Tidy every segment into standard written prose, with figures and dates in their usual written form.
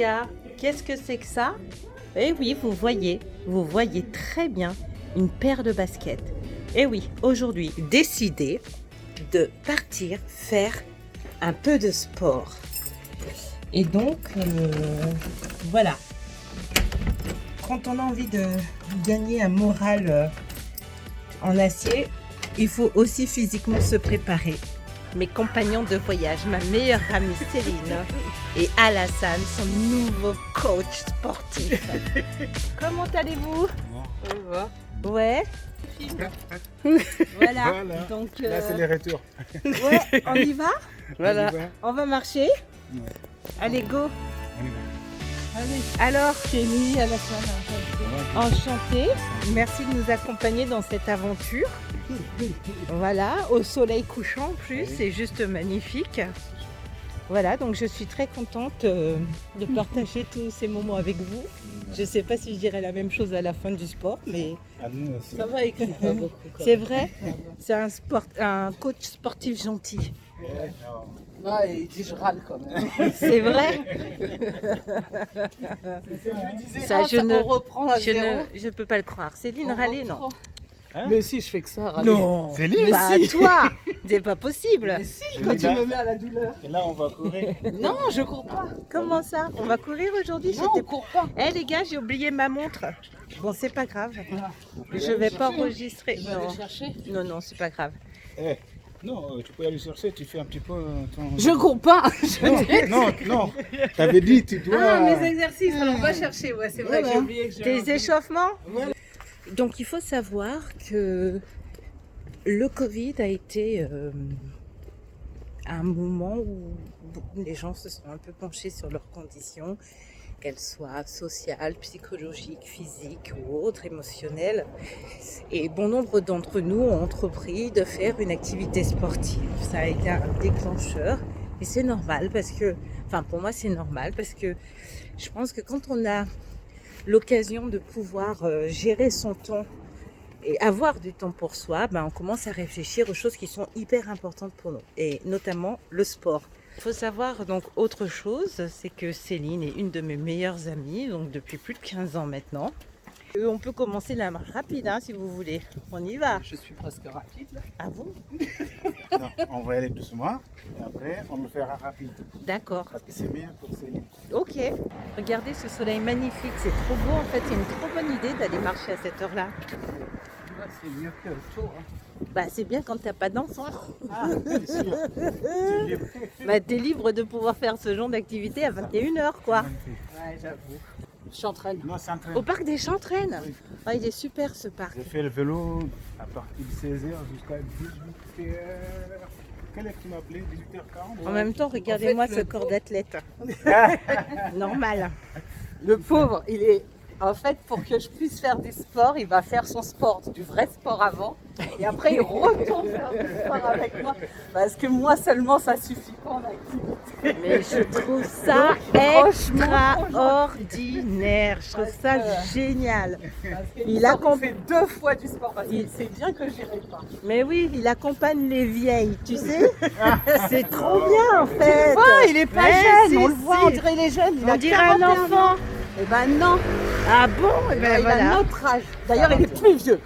gars, qu'est-ce que c'est que ça? Eh oui, vous voyez très bien une paire de baskets. Eh oui, aujourd'hui, décidé de partir faire un peu de sport. Et donc, voilà. Quand on a envie de gagner un moral en acier, il faut aussi physiquement se préparer. Mes compagnons de voyage, ma meilleure amie Céline et Alassane, son nouveau coach sportif. Comment allez-vous? Ouais. Voilà. Donc, là, c'est les retours. Ouais, on y va? Voilà. On va marcher? Ouais. Allez, go! On y va. Allez. Alors, Céline, Alassane, enchantée. Merci de nous accompagner dans cette aventure. Voilà, au soleil couchant en plus, c'est juste magnifique. Voilà, donc je suis très contente de partager tous ces moments avec vous. Je ne sais pas si je dirais la même chose à la fin du sport, mais Ça va écrire pas beaucoup. c'est vrai. C'est un coach sportif gentil. Ah, il dit je râle quand même. C'est vrai. Ça, on reprend à zéro. je peux pas le croire. Céline râler, non. Hein? Mais si, je fais que ça, râler. Non. Céline? Bah toi, c'est pas possible. Mais si, quand tu me mets à la douleur. Et là, on va courir. Non, je cours pas. Comment ça? On va courir aujourd'hui? Non, on court pas. Eh les gars, j'ai oublié ma montre. Bon, c'est pas grave. Je vais pas enregistrer. Tu vas aller chercher. Non, c'est pas grave. Eh, non, tu peux aller chercher, tu fais un petit peu ton... Je cours pas. Non. T'avais dit, tu dois... Ah, mes exercices, alors va chercher. Ouais, c'est vrai que j'ai oublié que j'ai Tes échauffements? Donc il faut savoir que le Covid a été un moment où les gens se sont un peu penchés sur leurs conditions, qu'elles soient sociales, psychologiques, physiques ou autres, émotionnelles. Et bon nombre d'entre nous ont entrepris de faire une activité sportive. Ça a été un déclencheur et c'est normal parce que, enfin pour moi c'est normal parce que je pense que quand on a l'occasion de pouvoir gérer son temps et avoir du temps pour soi, ben on commence à réfléchir aux choses qui sont hyper importantes pour nous, et notamment le sport. Il faut savoir donc autre chose, c'est que Céline est une de mes meilleures amies, donc depuis plus de 15 ans maintenant. On peut commencer la marche rapide hein, si vous voulez. On y va. Je suis presque rapide là. Ah bon? Non, on va aller doucement, et après, on le fera rapide. D'accord. Parce que c'est bien pour Céline. Ok. Regardez ce soleil magnifique, c'est trop beau en fait. C'est une trop bonne idée d'aller marcher à cette heure-là. Ouais, c'est mieux que le tour. Hein. Bah c'est bien quand t'as pas d'enfant. Ah, c'est sûr. C'est libre. Bah t'es libre de pouvoir faire ce genre d'activité à 21h quoi. Ouais, j'avoue. Je t'entraîne. Non, c'est entraîné. Au parc des Chantraines. Ah, il est super ce parc. J'ai fait le vélo à partir de 16h jusqu'à 18h. Quelle heure tu m'as appelé? 18h40? En même temps, regardez-moi En fait, ce le corps d'athlète. Normal. Le pauvre, il est. En fait, pour que je puisse faire du sport, il va faire son sport, du vrai sport avant. Et après, il retourne faire du sport avec moi. Parce que moi seulement, ça suffit pas en activité. Mais je trouve ça extraordinaire. Je trouve ça génial. Il fait 2 fois du sport. Parce que c'est bien que j'irai pas. Mais oui, il accompagne les vieilles, tu sais. C'est trop bien en fait. Il est pas Ouais, jeune, si, on le voit, si. on dirait les jeunes. Il On a dirait un 41 enfant. ans. Eh ben non, Ah bon? Eh ben, il a voilà. notre âge. D'ailleurs, il est plus vieux.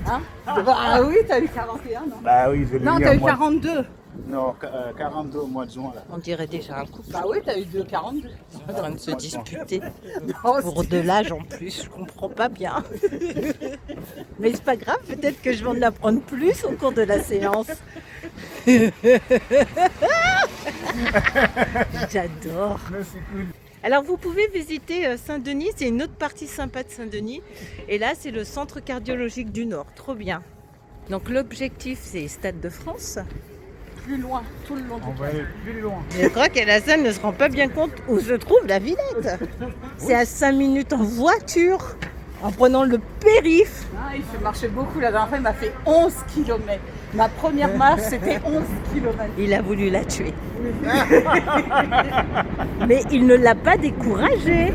Hein? Ah oui, t'as eu 41, non? Bah oui, je l'ai Non, eu t'as au eu mois de- 42. Non, 42 au mois de juin. Là. On dirait déjà un couple Bah oui, t'as eu 42. en train de se disputer Non, pour de l'âge en plus. Je comprends pas bien. Mais c'est pas grave, peut-être que je vais en apprendre plus au cours de la séance. J'adore. Mais c'est cool. Alors vous pouvez visiter Saint-Denis, c'est une autre partie sympa de Saint-Denis. Et là c'est le centre cardiologique du Nord, trop bien. Donc l'objectif c'est Stade de France. plus loin, tout le long On du va aller plus loin. Je crois qu'Alassane ne se rend pas bien compte où se trouve la Villette. C'est à 5 minutes en voiture, en prenant le périph'. Ah, il fait marcher beaucoup. La dernière fois, il m'a fait 11 km. Ma première marche, c'était 11 km. Il a voulu la tuer. Mais il ne l'a pas découragée.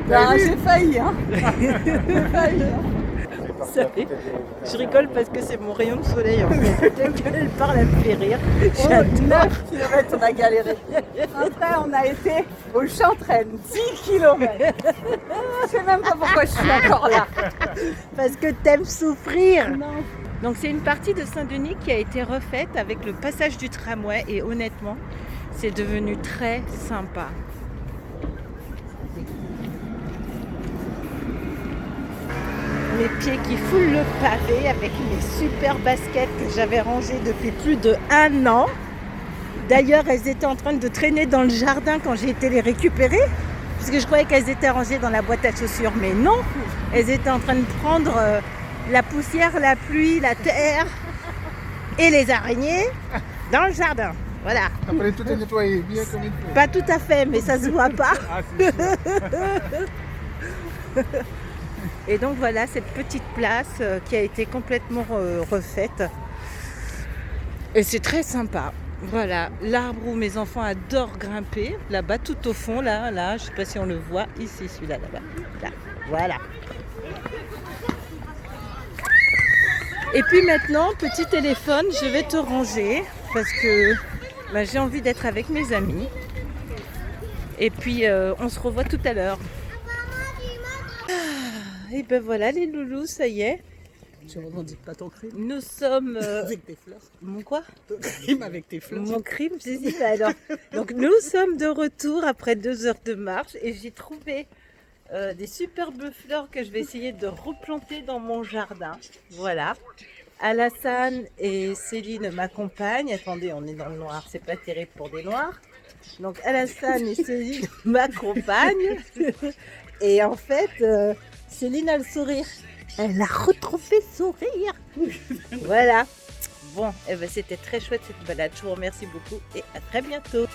J'ai failli, hein. J'ai failli, hein. partie Ça à fait- côté de- Je rigole parce que c'est mon rayon de soleil en fait. Dès qu'elle parle, elle me fait rire. J'adore. 9 km, on a galéré. Après, on a été au Chantraine, 10 km. Je sais même pas pourquoi je suis encore là. Parce que t'aimes souffrir. Non. Donc c'est une partie de Saint-Denis qui a été refaite avec le passage du tramway et honnêtement, c'est devenu très sympa. Mes pieds qui foulent le pavé avec mes super baskets que j'avais rangées depuis plus d'1 an. D'ailleurs, elles étaient en train de traîner dans le jardin quand j'ai été les récupérer. Parce que je croyais qu'elles étaient rangées dans la boîte à chaussures. Mais non, elles étaient en train de prendre la poussière, la pluie, la terre et les araignées dans le jardin. Voilà. Après, tout est nettoyé bien comme il faut. Pas tout à fait, mais ça se voit pas. Ah, c'est sûr. Et donc voilà cette petite place qui a été complètement refaite. Et c'est très sympa. Voilà, l'arbre où mes enfants adorent grimper, là-bas tout au fond, là, je sais pas si on le voit, ici, celui-là, là-bas. Là, voilà. Et puis maintenant, petit téléphone, je vais te ranger parce que j'ai envie d'être avec mes amis. Et puis on se revoit tout à l'heure. Et ben voilà les loulous, ça y est. Je ne revendique pas ton crime. Nous sommes... Avec tes fleurs. Mon quoi? Ton crime avec tes fleurs. Mon crime, j'ai dit bah alors. Donc nous sommes de retour après 2 heures de marche et j'ai trouvé des superbes fleurs que je vais essayer de replanter dans mon jardin. Voilà. Alassane et Céline m'accompagnent. Attendez, on est dans le noir, c'est pas terrible pour des noirs. Donc Alassane et Céline m'accompagnent. Et en fait, Céline a le sourire. Elle a retrouvé sourire. Voilà. Bon, eh ben, c'était très chouette cette balade. Je vous remercie beaucoup et à très bientôt.